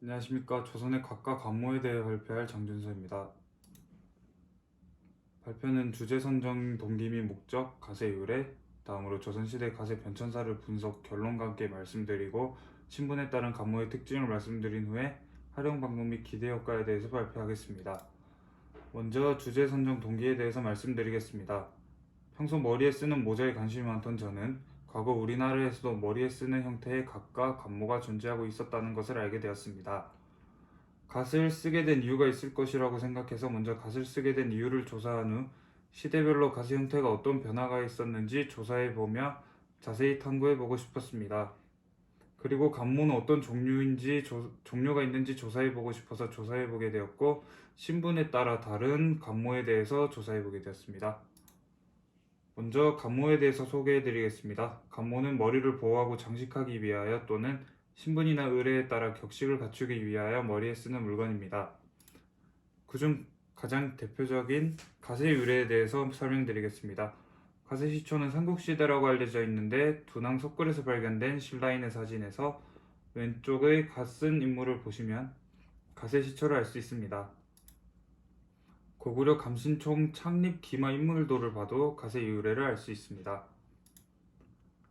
안녕하십니까. 조선의 각각 관모에 대해 발표할 장준서입니다. 발표는 주제 선정 동기 및 목적, 가세 유래, 다음으로 조선시대 가세 변천사를 분석 결론과 함께 말씀드리고 신분에 따른 관모의 특징을 말씀드린 후에 활용 방법 및 기대 효과에 대해서 발표하겠습니다. 먼저 주제 선정 동기에 대해서 말씀드리겠습니다. 평소 머리에 쓰는 모자에 관심이 많던 저는 과거 우리나라에서도 머리에 쓰는 형태의 각과 관모가 존재하고 있었다는 것을 알게 되었습니다. 갓을 쓰게 된 이유가 있을 것이라고 생각해서 먼저 갓을 쓰게 된 이유를 조사한 후 시대별로 갓의 형태가 어떤 변화가 있었는지 조사해보며 자세히 탐구해보고 싶었습니다. 그리고 관모는 어떤 종류가 있는지 조사해보고 싶어서 조사해보게 되었고 신분에 따라 다른 관모에 대해서 조사해보게 되었습니다. 먼저 관모에 대해서 소개해드리겠습니다. 관모는 머리를 보호하고 장식하기 위하여 또는 신분이나 의례에 따라 격식을 갖추기 위하여 머리에 쓰는 물건입니다. 그중 가장 대표적인 가세 유래에 대해서 설명드리겠습니다. 가세 시초는 삼국시대라고 알려져 있는데 둔왕 석굴에서 발견된 신라인의 사진에서 왼쪽의 갓 쓴 인물을 보시면 가세 시초를 알 수 있습니다. 고구려 감신총 창립 기마 인물도를 봐도 가세 유래를 알 수 있습니다.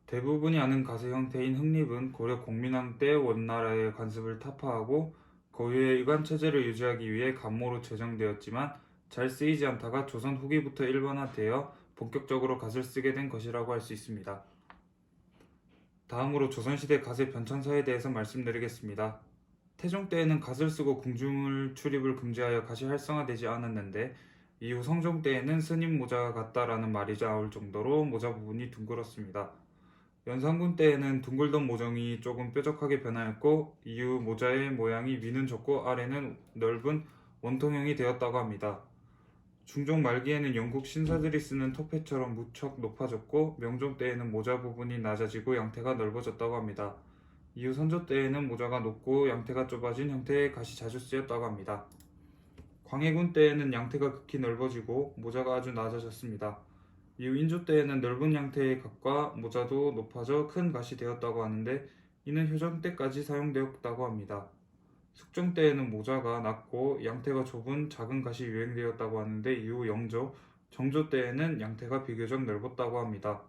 대부분이 아는 가세 형태인 흑립은 고려 공민왕 때 원나라의 관습을 타파하고 고유의 일관 체제를 유지하기 위해 관모로 제정되었지만 잘 쓰이지 않다가 조선 후기부터 일반화되어 본격적으로 갓을 쓰게 된 것이라고 할 수 있습니다. 다음으로 조선시대 갓의 변천사에 대해서 말씀드리겠습니다. 태종 때에는 갓을 쓰고 궁중을 출입을 금지하여 갓이 활성화되지 않았는데 이후 성종 때에는 스님 모자가 같다라는 말이 나올 정도로 모자 부분이 둥글었습니다. 연산군 때에는 둥글던 모정이 조금 뾰족하게 변하였고 이후 모자의 모양이 위는 좁고 아래는 넓은 원통형이 되었다고 합니다. 중종 말기에는 영국 신사들이 쓰는 토패처럼 무척 높아졌고 명종 때에는 모자 부분이 낮아지고 양태가 넓어졌다고 합니다. 이후 선조 때에는 모자가 높고 양태가 좁아진 형태의 갓이 자주 쓰였다고 합니다. 광해군 때에는 양태가 극히 넓어지고 모자가 아주 낮아졌습니다. 이후 인조 때에는 넓은 양태의 갓과 모자도 높아져 큰 갓이 되었다고 하는데 이는 효정 때까지 사용되었다고 합니다. 숙종 때에는 모자가 낮고 양태가 좁은 작은 갓이 유행되었다고 하는데 이후 영조, 정조 때에는 양태가 비교적 넓었다고 합니다.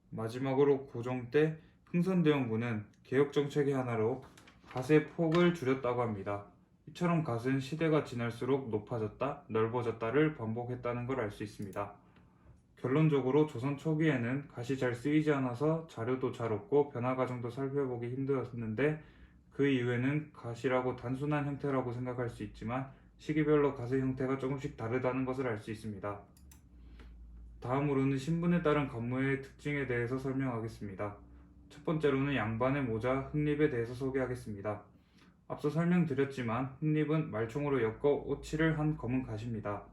마지막으로 고종 때 흥선대원군은 개혁정책의 하나로 갓의 폭을 줄였다고 합니다. 이처럼 갓은 시대가 지날수록 높아졌다, 넓어졌다를 반복했다는 걸 알 수 있습니다. 결론적으로 조선 초기에는 갓이 잘 쓰이지 않아서 자료도 잘 없고 변화 과정도 살펴보기 힘들었는데 그 이후에는 갓이라고 단순한 형태라고 생각할 수 있지만 시기별로 갓의 형태가 조금씩 다르다는 것을 알 수 있습니다. 다음으로는 신분에 따른 관모의 특징에 대해서 설명하겠습니다. 첫 번째로는 양반의 모자, 흑립에 대해서 소개하겠습니다. 앞서 설명드렸지만 흑립은 말총으로 엮어 오칠을 한 검은 갓입니다.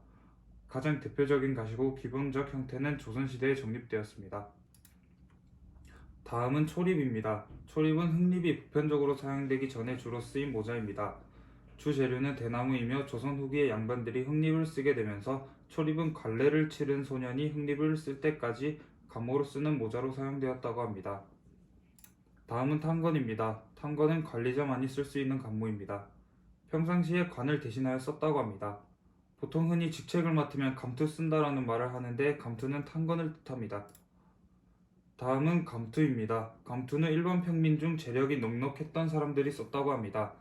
가장 대표적인 갓이고 기본적 형태는 조선시대에 정립되었습니다. 다음은 초립입니다. 초립은 흑립이 보편적으로 사용되기 전에 주로 쓰인 모자입니다. 주 재료는 대나무이며 조선 후기의 양반들이 흑립을 쓰게 되면서 초립은 관례를 치른 소년이 흑립을 쓸 때까지 관모로 쓰는 모자로 사용되었다고 합니다. 다음은 탕건입니다. 탕건은 관리자만이 쓸 수 있는 관모입니다. 평상시에 관을 대신하여 썼다고 합니다. 보통 흔히 직책을 맡으면 감투 쓴다라는 말을 하는데 감투는 탕건을 뜻합니다. 다음은 감투입니다. 감투는 일반 평민 중 재력이 넉넉했던 사람들이 썼다고 합니다.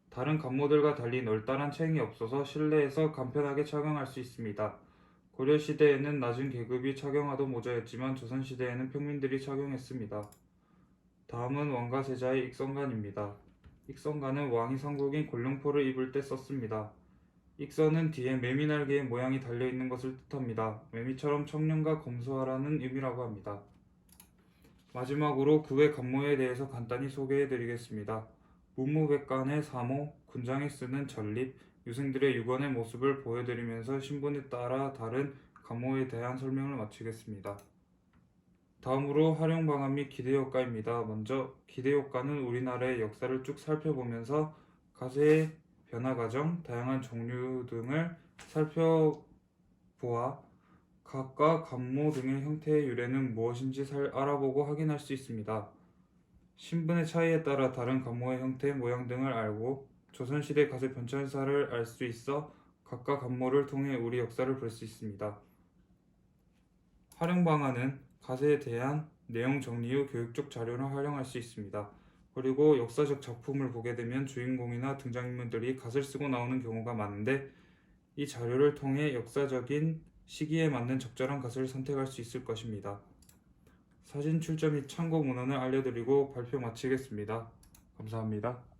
다른 감모들과 달리 널따란 체형이 없어서 실내에서 간편하게 착용할 수 있습니다. 고려시대에는 낮은 계급이 착용하던 모자였지만 조선시대에는 평민들이 착용했습니다. 다음은 왕가세자의 익선관입니다. 익선관은 왕이 상국인 골룡포를 입을 때 썼습니다. 익선은 뒤에 매미날개의 모양이 달려있는 것을 뜻합니다. 매미처럼 청렴과 검소하라는 의미라고 합니다. 마지막으로 구의 관모에 대해서 간단히 소개해드리겠습니다. 문무백관의 사모, 군장에 쓰는 전립, 유생들의 유관의 모습을 보여드리면서 신분에 따라 다른 관모에 대한 설명을 마치겠습니다. 다음으로 활용 방안 및 기대 효과입니다. 먼저 기대 효과는 우리나라의 역사를 쭉 살펴보면서 가세의 변화 과정, 다양한 종류 등을 살펴보아 각과 관모 등의 형태의 유래는 무엇인지 알아보고 확인할 수 있습니다. 신분의 차이에 따라 다른 관모의 형태, 모양 등을 알고 조선시대 가세 변천사를 알 수 있어 각각 안모를 통해 우리 역사를 볼 수 있습니다. 활용 방안은 가세에 대한 내용 정리 후 교육적 자료를 활용할 수 있습니다. 그리고 역사적 작품을 보게 되면 주인공이나 등장인물들이 갓을 쓰고 나오는 경우가 많은데 이 자료를 통해 역사적인 시기에 맞는 적절한 갓을 선택할 수 있을 것입니다. 사진 출처 및 참고 문헌을 알려드리고 발표 마치겠습니다. 감사합니다.